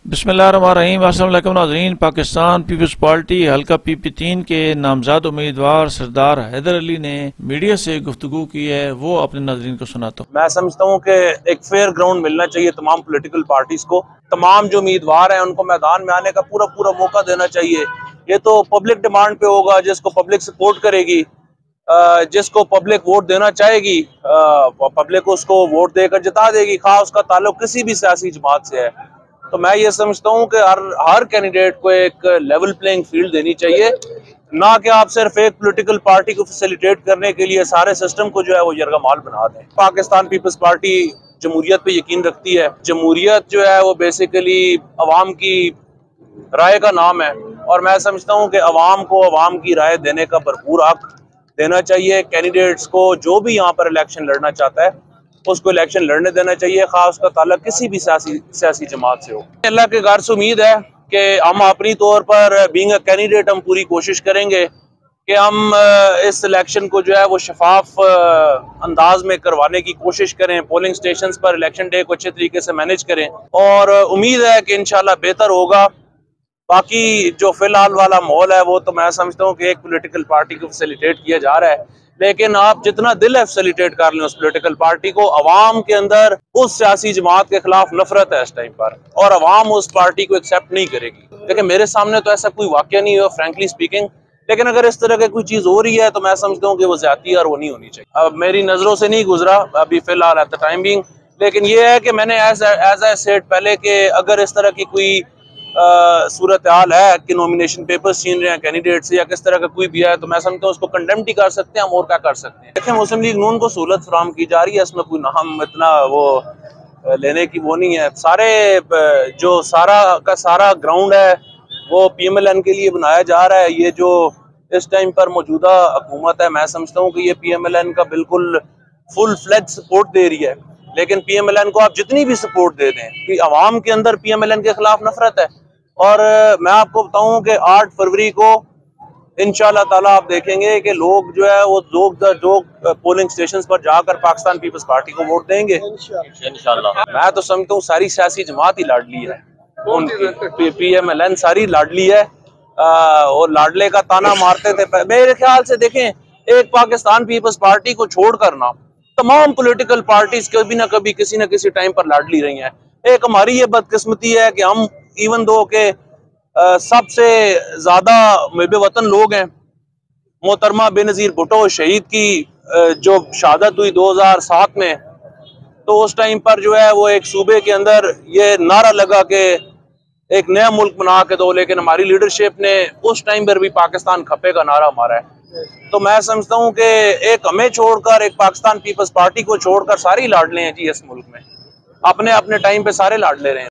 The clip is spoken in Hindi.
बिस्मिल्लाहिर्रहमानिर्रहीम। अस्सलाम वालेकुम नाज़रीन। पाकिस्तान पीपल्स पार्टी हल्का PP3 के नामजद उम्मीदवार सरदार हैदर अली ने मीडिया से गुफ्तगू की है, वो अपने नाज़रीन को सुनाता हूँ। मैं समझता हूँ कि एक फेयर ग्राउंड मिलना चाहिए तमाम पॉलिटिकल पार्टीज को। तमाम जो उम्मीदवार हैं उनको मैदान में आने का पूरा पूरा मौका देना चाहिए। ये तो पब्लिक डिमांड पे होगा, जिसको पब्लिक सपोर्ट करेगी, जिसको पब्लिक वोट देना चाहेगी, पब्लिक उसको वोट देकर जिता देगी, खा उसका ताल्लुक किसी भी सियासी जमात से है। तो मैं ये समझता हूँ कि हर कैंडिडेट को एक लेवल प्लेइंग फील्ड देनी चाहिए, ना कि आप सिर्फ एक पॉलिटिकल पार्टी को फैसिलिटेट करने के लिए सारे सिस्टम को जो है वो यरगमाल बना दें। पाकिस्तान पीपल्स पार्टी जमहूरियत पे यकीन रखती है। जमहूरियत जो है वो बेसिकली अवाम की राय का नाम है, और मैं समझता हूँ कि अवाम को अवाम की राय देने का भरपूर हक देना चाहिए। कैंडिडेट्स को जो भी यहाँ पर इलेक्शन लड़ना चाहता है उसको इलेक्शन लड़ने देना चाहिए, खास उसका ताल्लुक किसी भी सियासी जमात से हो। अल्लाह के घर से उम्मीद है कि हम अपनी तौर पर बीइंग अ कैंडिडेट हम पूरी कोशिश करेंगे कि हम इस इलेक्शन को जो है वो शफाफ अंदाज में करवाने की कोशिश करें। पोलिंग स्टेशन पर इलेक्शन डे को अच्छे तरीके से मैनेज करें, और उम्मीद है कि इंशाल्लाह बेहतर होगा। बाकी जो फिलहाल वाला माहौल है वो तो मैं समझता हूँ कि एक पॉलिटिकल पार्टी को फैसिलिटेट किया जा रहा है, लेकिन आप जितना दिल है फैसिलिटेट कर लें उस पॉलिटिकल पार्टी को, अवाम के अंदर उस सियासी जमात के खिलाफ नफरत है इस टाइम पर, और अवाम उस पार्टी को एक्सेप्ट नहीं करेगी। लेकिन मेरे सामने तो ऐसा कोई वाकया नहीं हुआ फ्रैंकली स्पीकिंग, लेकिन अगर इस तरह की कोई चीज हो रही है तो मैं समझता हूँ कि वो ज्यादती और वो नहीं होनी चाहिए। अब मेरी नजरों से नहीं गुजरा अभी फिलहाल एट द टाइम बीइंग, लेकिन ये है कि मैंने एज आई सेड पहले कि अगर इस तरह की कोई सूरत हाल है कि नॉमिनेशन पेपर्स छीन रहे हैं कैंडिडेट से या किस तरह का कोई भी है, तो मैं समझता हूँ उसको कंडेम ही कर सकते हैं हम, और क्या कर सकते हैं। देखिए, मुस्लिम लीग नून को सहूलत फराहम की जा रही है, इसमें कोई हम इतना वो लेने की वो नहीं है। सारे जो सारा का सारा ग्राउंड है वो PMLN के लिए बनाया जा रहा है। ये जो इस टाइम पर मौजूदा हुकूमत है, मैं समझता हूँ कि ये PMLN का बिल्कुल फुल फ्लेज सपोर्ट दे रही है। लेकिन PMLN को आप जितनी भी सपोर्ट दे दें कि अवाम के अंदर PMLN के खिलाफ नफरत है। और मैं आपको बताऊं कि 8 फरवरी को इंशाल्लाह ताला आप देखेंगे कि लोग जो है वो जो पोलिंग स्टेशन पर जाकर पाकिस्तान पीपल्स पार्टी को वोट देंगे इंशाल्लाह। मैं तो समझता हूँ सारी सियासी जमात ही लाडली है, उनकी PMLN सारी लाडली है, और लाडले का ताना मारते थे। मेरे ख्याल से देखें, एक पाकिस्तान पीपल्स पार्टी को छोड़कर ना तमाम पॉलिटिकल पार्टीज कभी ना कभी किसी न किसी टाइम पर लाडली रही हैं। एक हमारी ये बदकिस्मती है कि हम इवन दो के सबसे ज्यादा मुहिब वतन लोग हैं। मोहतरमा बेनजीर भुट्टो शहीद की जो शहादत हुई 2007 में, तो उस टाइम पर जो है वो एक सूबे के अंदर ये नारा लगा कि एक नया मुल्क बना के दो, लेकिन हमारी लीडरशिप ने उस टाइम पर भी पाकिस्तान खपे का नारा मारा है। तो मैं समझता हूँ कि एक हमें छोड़कर, एक पाकिस्तान पीपल्स पार्टी को छोड़कर सारी लाडले हैं जी इस मुल्क में, अपने अपने टाइम पे सारे लाडले रहे हैं।